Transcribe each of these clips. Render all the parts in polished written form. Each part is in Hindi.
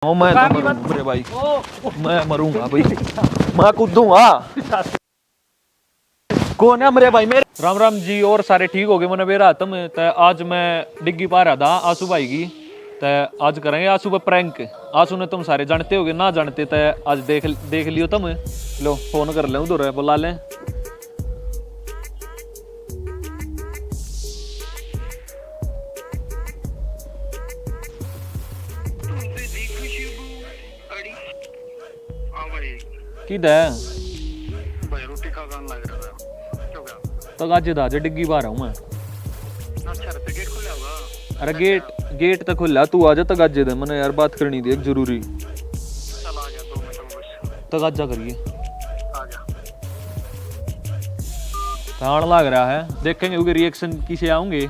मैं तो मरूंगा मेरे भाई, मैं मरूंगा भाई, मैं कूदूंगा। कौन है मेरे भाई? मेरे राम राम जी और सारे ठीक हो गए मैंने बेरा तुम त आज मैं डिग्गी पा रहा था आंसू भाई की त आज करेंगे आंसू पर प्रैंक। आंसू ने तुम सारे जानते होगे, ना जानते त आज देख लियो तुम। लो फोन कर ले उधर बुला लें। किधर भाई रोटी खा खान लग रहा था क्यों गया तो आज दाजे डिग्गी पा रहा हूँ मैं। अच्छा तो गेट खुला होगा। अरे गेट तक खुला, तू आजा तक आज दे मैंने यार बात करनी थी एक जरूरी। चल आ गया 2 मिनट में बस तक आजा करिए। आ गया। ताण लग रहा है, देखेंगे उनके रिएक्शन किसे आऊंगे।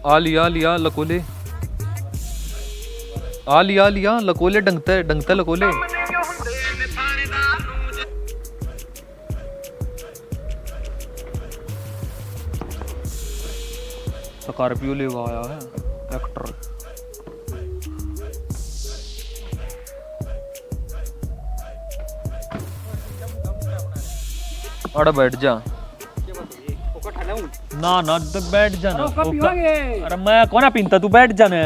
आ लिया लकोले, आ लिया लकोले, डंगते लकोले। स्कॉर्पियो ले आया है ट्रैक्टर। अरे बैठ जा ना तो बैठ जा ना। अरे मैं कौन पीनता, तू बैठ जा ना।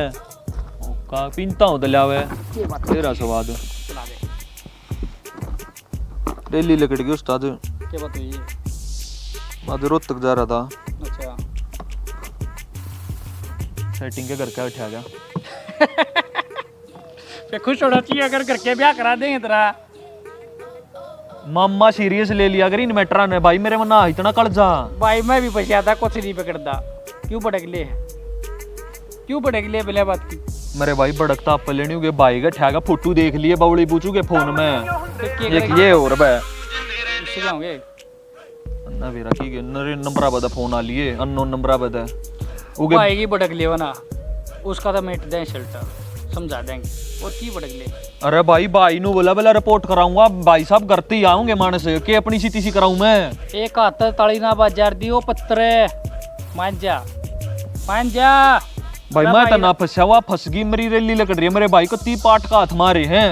का पीनता हूँ तो लियावे तेरा स्वाद। डेली लकड़ की उस्ताद क्या बात हुई? मैं रोहतक जा रहा था। अच्छा सेटिंग के घर क्या उठा गया। फिर खुश होना चाहिए अगर घर के ब्याह करा देंगे तेरा। मामा सीरियस ले लिया अगर इन्वेटर ने भाई मेरे में ना इतना कल जा। भाई मैं भी फंसा था, कुछ नहीं पकड़ता। क्यों भड़क ले, क्यों भड़क ले बिना बात की? मेरे भाई भड़कता आप लेनी होगे भाई का ठेगा फोटो देख लिए बावड़ी पूछूगे फोन में ये और बे इससे क्या होंगे ना बेरा की नंबर बता फोन आ लिए अननोन नंबर बता उगे भाई की भड़क ले वना उसका तो मिट दें शर्ट समझा देंगे और की भड़क ले। अरे भाई नु बोला रिपोर्ट कराऊंगा भाई साहब करते ही आऊंगे मानस के अपनी सीती सी कराऊं मैं। एक हाथ ताली ना बाजार दियो पत्रे मान जा भाई मैं तो ना फंसा हुआ फंस गई मेरी रेली लकड़ रही है मेरे भाई को 30 पाट का हाथ मारे हैं।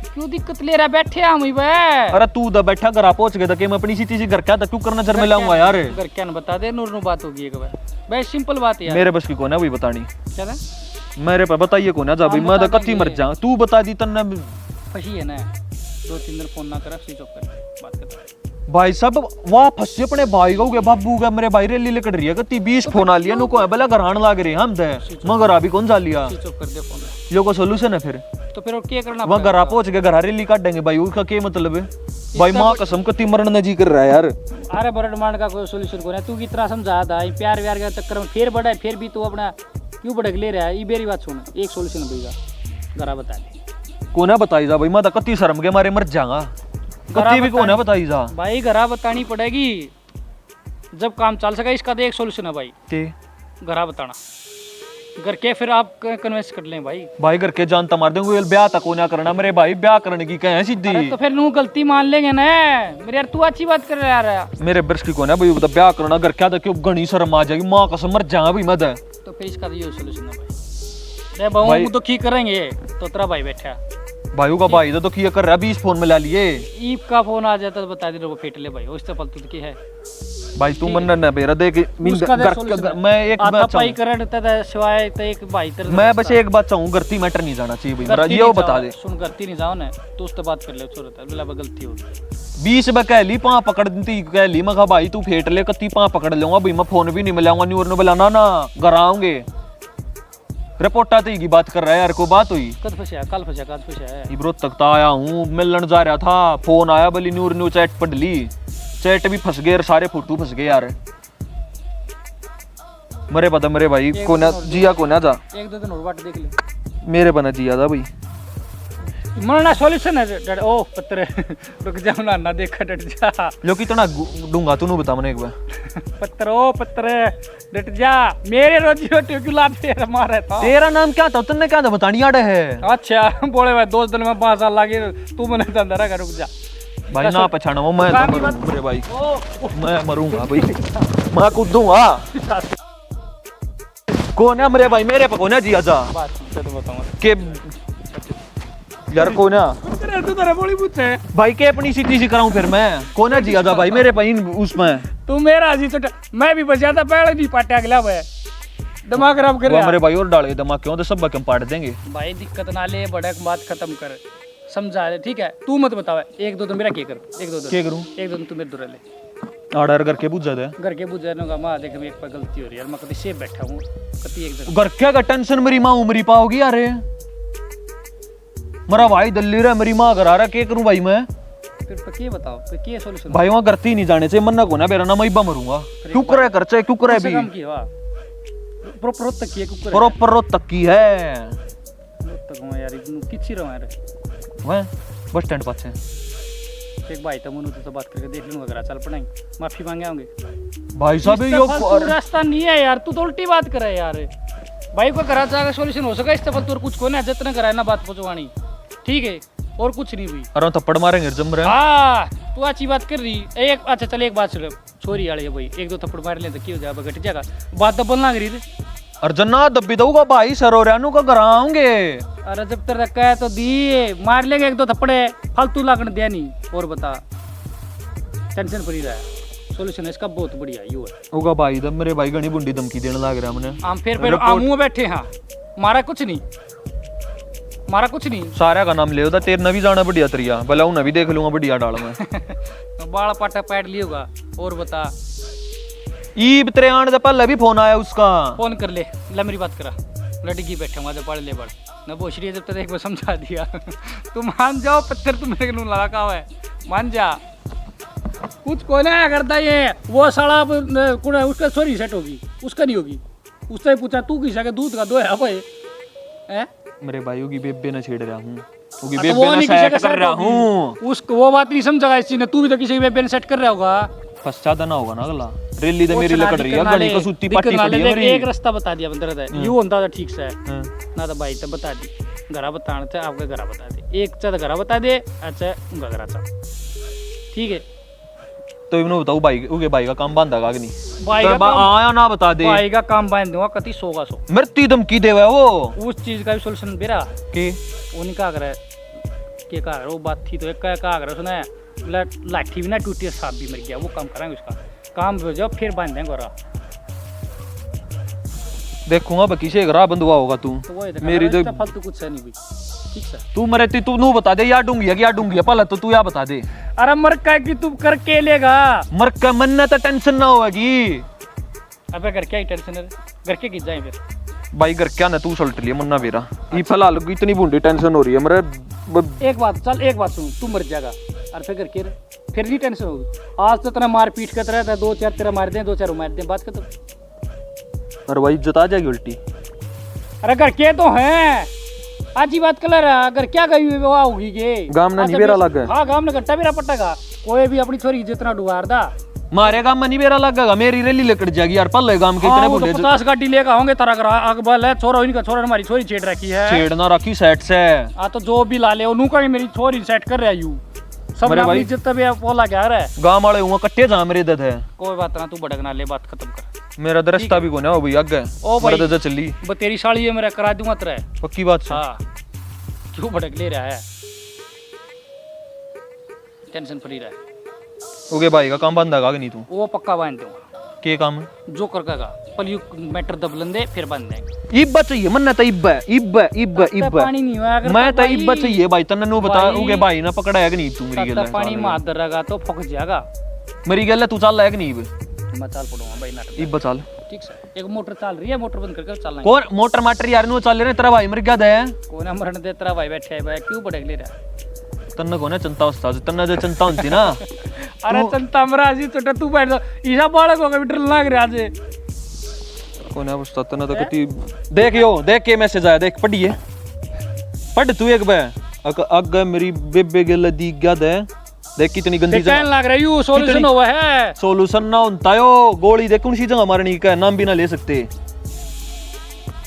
क्यों दिक्कत ले रहा बैठे हम ही बे। अरे तू दा बैठा घर पहुंच गया कि मैं अपनी सीती सी घर क्या था क्यों करना जर में लाऊंगा यार। घर क्या न बता दे नूर बात होगी एक बार भाई सिंपल बात है यार। मेरे बस की कौन है वही बतानी क्या है मेरे पे बताइए कौन है जा भाई मैं तो कत्ती मर जा तू बता दी तन्ने फंसी है ना 2-3 दिन फोन ना करा स्विच ऑफ कर बात करता भाई सब वाह फंसे अपने भाई को बाबू का मेरे भाई रेली लकड़ रही है कत्ती 20 फोन आ लिया नुको है भला घरान लाग रहे हम दे मगर अभी कौन जा लिया स्विच ऑफ कर दे फोन। यो को सॉल्यूशन है फिर तो फिर और क्या करना वहां घर पहुंच के घर रेली काट देंगे भाई उसका क्या मतलब है भाई मां कसम कत्ती मरने जी कर रहा है यार। अरे बरड मांड का कोई सॉल्यूशन कोई नहीं तू कितना समझा था प्यार व्यार के चक्कर में फिर बढ़ा फिर भी तू अपना क्यों भड़क ले रहा है। ये मेरी बात सुन एक सॉल्यूशन भैया घरा बता दे कौन है बताई जा भाई मैं तो कत्ती शर्म के मारे मर जाऊंगा कत्ती भी कौन है बताई जा भाई घरा बतानी पड़ेगी जब काम चल सका इसका तो एक सॉल्यूशन है भाई के घरा बताना घर के फिर आप कन्विंस कर लें भाई घर के जानता मार देंगे ब्याह तक को ना करना मेरे भाई ब्याह करने की कहें सीधी तो फिर नू गलती मान लेंगे ना मेरे यार तू अच्छी बात कर रहा है मेरे बर्ष की कौन है भाई ब्याह करना घर क्या था क्यों गणी शर्म आ जाएगी माँ कसम मर जाऊंगा भाई मैं तो फिर इसका तो ये सॉल्यूशन है भाई बहु तो की करेंगे तो तेरा भाई बैठा भाई का भाई तो किया कर रहा 20 फोन में ला लिए ईप का फोन आ जाता तो बता दे वो फेट ले भाई उससे फालतू की है भाई तू मन ना बेरा देख मैं एक बात पाई करता था सिवाय तो एक भाई तेरे मैं बस एक बात चाहूं गलती मैटर नहीं जाना चाहिए भाई मेरा ये वो बता दे सुन गलती नहीं जाओ ना तो उससे बात कर ले छोड़ता बिला गलती होगी 20 में कह ली पां पकड़ दी कह ली मैं भाई तू फेट ले कत्ती पां पकड़ लूंगा भाई मैं फोन भी नहीं मिलाऊंगा न्यूर ने बुलाना ना घर आऊंगे रिपोर्ट आती की बात कर रहा है यार को बात हुई कल फंसा इब्रो तक तो आया हूँ मिलने जा रहा था फोन आया बोली न्यू चैट पढ़ ली चैट भी फंस गए सारे फोटो फंस गए यार मरे पता मेरे भाई कोना जिया कोना जा एक दो दिन और बाट देख ले मेरे बना जिया था भाई मरना सॉल्यूशन है ओ पत्थर रुक जाओ ना देखा डट जा लो कितना दूंगा तू बता मैंने एक बार पत्थर ओ पत्थर डट जा मेरे रोजी रोटी क्यों लाते मारे था तेरा नाम क्या था तुमने क्या था बतानी आड़े है अच्छा बोले भाई 2 दिन में 5 साल लगे तू मैंने अंदर रखा रुक जा भाई ना पहचाना वो मैं काम की तो बात- मरूं, मेरे भाई ओ मैं मरूंगा भाई मैं कूदूंगा कौन है मेरे भाई मेरे पे कौन है जी आजा बात तो बताऊं के यार कौन है अरे तू तेरा बोली पूछे भाई के अपनी सीटी सी कराऊं फिर मैं कौन है जी आजा भाई मेरे पे उसमें तू मेरा जी छोटा मैं भी बचा था पहले भी पाटा अगला भाई दिमाग खराब कर वो रहा मेरे भाई और डाले दिमाग क्यों तो सब हम पाट देंगे भाई दिक्कत ना ले बड़क बात खत्म कर समझा ले ठीक है तू मत बतावे 1-2 तो मेरा के कर 1-2 के करूं 1-2 तू मेरे दूर ले आर्डर करके पूछ जाते घर के बुझाने का मां देख मैं एक पर गलती हो रही है यार मैं कभी सेफ बैठा हूं कभी एक दिन घर क्या का टेंशन मेरी माँ उमरी पाओगी अरे मेरा भाई दिल्ली रे मेरी माँ घर आ रहा के करूं भाई मैं फिर तो के बताओ फिर के सॉल्यूशन भाई वहाँ करती नहीं जाने से मन्ना को ना मेरा नाम इब्बा मरूंगा क्यों करे खर्चे क्यों करे भी काम की वाह प्रॉपर तक किए कुकर प्रॉपर तक की है तक हूं यार इतनु किछि रहा रे वह बस स्टैंड पास है एक भाई तो मनु तो बात करके देख लूंगा अगर चल पड़ेंगे माफी मांगे होंगे भाई साहब इसका यो फालतू रास्ता नहीं है यार तू तो उल्टी बात कर रहा है यार भाई को करा चाहे सॉल्यूशन हो सका इस तफल तो कुछ को ना जितना कराए ना बात पहुंचवानी ठीक है और कुछ नहीं हुई अरे थप्पड़ मारेंगे जम रहे हाँ तू अच्छी बात कर रही एक अच्छा चल एक बात सुन छोरी वाले है भाई 1-2 थप्पड़ मार ले तो क्यों जाएगा घट जाएगा बात तो बोलना करी रे और जन्ना दब्बी दूंगा भाई सरोरियानु का घर आऊंगे अरे जब तक रखा है तो दिए मार लेंगे 1-2 थप्पड़े फालतू लागण दिया नहीं और बता टेंशन फ्री रहा सॉल्यूशन इसका बहुत बढ़िया यू है होगा भाई दम मेरे भाई घनी बुंडी धमकी देने लग रहा मैंने हम फिर आमू बैठे हाँ मारा कुछ नहीं सारा का नाम ले होता तेरे नवी जाना बढ़िया तरिया भला उन्हें भी देख लूंगा बढ़िया डाल में बाल पाटा पैड लिया होगा और बता ईब तेरे आने से पहले भी फोन आया उसका फोन कर ले मेरी बात करा लड़की बैठे वहां से पढ़ ले पढ़ न बोश रही है जब तक एक बार समझा दिया तू मान जाओ पत्थर तुम मेरे को लगा हुआ है मान जा कुछ कोई ना करता ये वो साला उसका सॉरी सेट होगी उसका नहीं होगी उससे पूछा तू किसा के दूध का दो है भाई हैं मेरे भाइयों की बेबे न छेड़ रहा हूँ क्योंकि तो बेबे वो न नहीं किसी सेट का कर सेट रहा होगी। हूँ उसको वो बात नहीं समझा इस चीज ने तू भी तो किसी की बेबे ने सेट कर रहा होगा पश्चात ना होगा ना अगला रेली तो वो मेरी चला लकड़ रही है दिक्कत गली ना को ले, सूती दिक्कत पट्टी ना ले, पड़ी है देख, मेरी एक रास्ता बता दिया बंदर है यू होता था ठीक से है हाँ। ना तो भाई तो बता दी घरा बताना था आपका घरा बता दे एक चाह घरा बता दे अच्छा उनका घरा चाह ठीक है तो इन्हों बताओ भाई उगे भाई का काम बांधा का कि नहीं भाई तो का काम आया ना बता दे भाई का काम बांध दूंगा कति 100 का 100 मृत्यु धमकी देवे वो उस चीज का भी सोल्यूशन बेरा के वो नहीं कहा करे के कहा करे वो बात थी तो एक कहा करे उसने लाठी भी ना टूटी सांप भी मर गया वो काम करेंगे उसका काम भेजो फिर बांध देंगे घरा देखूंगा बाकी से राह बंधुआ होगा तू तो वो मेरी तो फालतू कुछ है नहीं भाई ठीक है तू मरे तू नू बता दे या डूंगी है या डूंगी है पहले तो तू या बता दे अरे मर का कि तू करके लेगा मर का मन ना तो टेंशन ना होगी अबे घर क्या ही टेंशन है घर के गिर जाए फिर भाई घर क्या ना तू सल्ट लिया मन्ना मेरा ये फिलहाल इतनी बूंदी टेंशन हो रही है मेरे एक बात चल एक बात सुन तू मर जाएगा और फिर करके फिर नहीं टेंशन होगी आज तो तेरा मार पीट करता रहता है 2-4 तेरा मार दे 2-4 मार दे बात खत्म अरे भाई इज्जत आ जाएगी उल्टी अरे घर के तो हैं आज ही बात कर रहा अगर क्या गई हुई वो होगी के गाम ना निबेरा लग गए हाँ गाम ना गट्टा मेरा पट्टा कोई भी अपनी छोरी जितना डुबार दा मारे गाम में नहीं बेरा लगेगा मेरी रैली लेकर जाएगी यार पल्ले गांव के इतने बुढ़े 50 गाड़ी लेकर होंगे तारा करा आग बल है छोरा इनका छोरा हमारी छोरी छेड़ रखी है छेड़ना रखी सेट से हाँ तो जो भी ला ले उन्हों का मेरी छोरी सेट कर रहा यू सब मेरे भाई इज्जत भी बोला क्या रहा है गांव वाले हुआ कट्टे जा मेरे दद है कोई बात ना तू भड़कना ले बात खत्म कर मेरा दरस्ता भी कोने हो भाई आगे ओ भाई मेरा दद चली वो तेरी साड़ी है मेरा करा दूंगा तेरा पक्की बात से हाँ क्यों भड़क ले रहा है टेंशन फ्री रहा है ओके भाई का काम बंद है नहीं तू वो पक्का बांध दूंगा के काम जो कर का पल यू मैटर दबलन दे फिर बांध देंगे इब्बा चाहिए मन तो इब्बा इब्बा इब्बा इब्बा पानी नहीं हुआ अगर मैं तो इब्बा चाहिए भाई तन्ने नु बता भाई- ओके भाई ना पकड़ा है कि नहीं तू मेरी गल पानी में हाथ धरेगा तो फक जाएगा मेरी गल तू चल है कि नहीं मैं चाल पड़ूंगा भाई नाटक इब्बा चल ठीक है एक मोटर चल रही है मोटर बंद करके चलना कौन मोटर माटर यार नु चल रहे तेरा भाई मर गया है कोई ना मरण दे तेरा भाई बैठे है भाई क्यों भड़क ले रहा है तन्ने कोने चिंता उस्ताद तन्ने जो चिंता होती ना अरे चलता मरा जी छोटा तू बैठ जा ईसा बालक होगा भी डर लग रहा है कोने उस्ताद तन्ने तो कति देख यो देख के मैसेज आया देख पढ़िए पढ़ तू एक बार अगर मेरी बेबे गिल दी गया दे देख कितनी गंदी कहने जगह लग रही हूँ सॉल्यूशन हुआ है। सॉल्यूशन ना होता यो गोली देख कौन सी जगह मारनी का नाम भी ना ले सकते।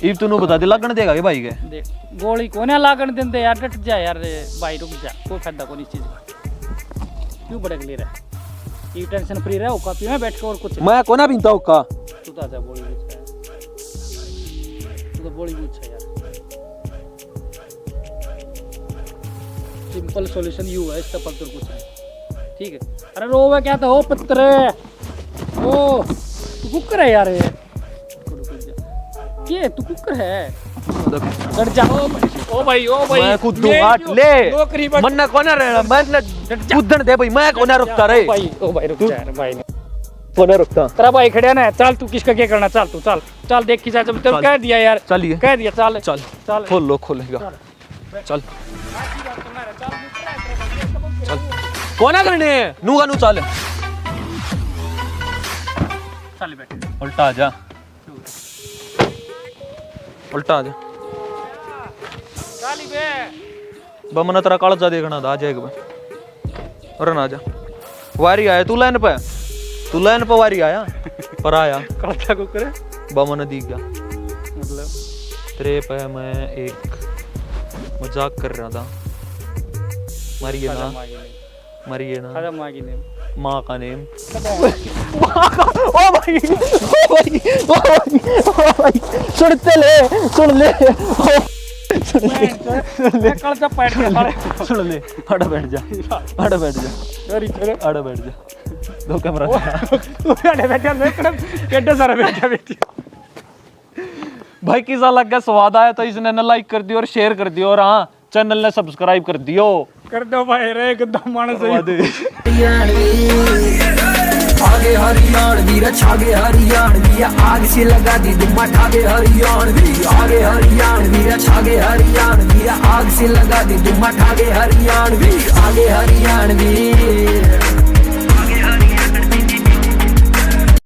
इब तूने बता दे लगन देगा के भाई के देख गोली को ना लागन देंदे यार, डट जा यार भाई, रुक जा, कोई फायदा कोई इस चीज का, क्यों भड़क ले रहा है? ये टेंशन फ्री रहो, कॉपी में बैठ के और कुछ मैं कोना बीनता हूं का तू तो आजा बोली पूछ है, तू तो बोली पूछ है यार। सिंपल सॉल्यूशन यू है, इसका पत्थर कुछ है, ठीक है। अरे रोवे क्या था, ओ पत्थर ओ तू कुकर है यार, ये तू कुकर है, डट जा। ओ भाई मैं खुद दो हाथ ले नौकरी मन्ना कोना रहना मैं कूदन दे भाई, मैं कोना रुकता रे भाई। ओ भाई रुक जा भाई, कोना रुकता तेरा भाई खड़े ना, चल तू किसका क्या करना, चल तू चल चल देख की जब तेरे कह दिया यार, चलिए कह दिया, चल चल चल खोल लो खोलेगा चल चल कोना करने नू का नू चल चल बैठ, उल्टा आ जा उल्टा आ जा चाली बे बमना तेरा कालजा देखना था आ जाएगा भाई और ना जा वारी आया तू लाइन पे वारी आया पर आया कालजा को करे बमना दिख गया मतलब तेरे पे मैं एक मजाक कर रहा था मरिए ना खाजा मांगी ने माँ का नेम ओ भाई सुनते ले सुन ले कालजा पैर के सारे सुन ले आड़ा बैठ जा अरे चलो आड़ा बैठ जा दो कैमरा अरे बैठा एकदम केड्डे सारे बैठा बैठी। भाई किसा लग गया स्वाद आया तो इसने ना लाइक कर दियो और शेयर कर दियो और हाँ चैनल ने सब्सक्राइब कर दियो कर दो भाई रे गद्दा मानस आगे हरियाणवी छागे हरियाणवी आग से लगा दी दुम्मा ठागे हरियाणवी आगे हरियाणवी छागे हरियाणवी आग से लगा दी दुम्मा ठागे हरियाणवी आगे हरियाणवी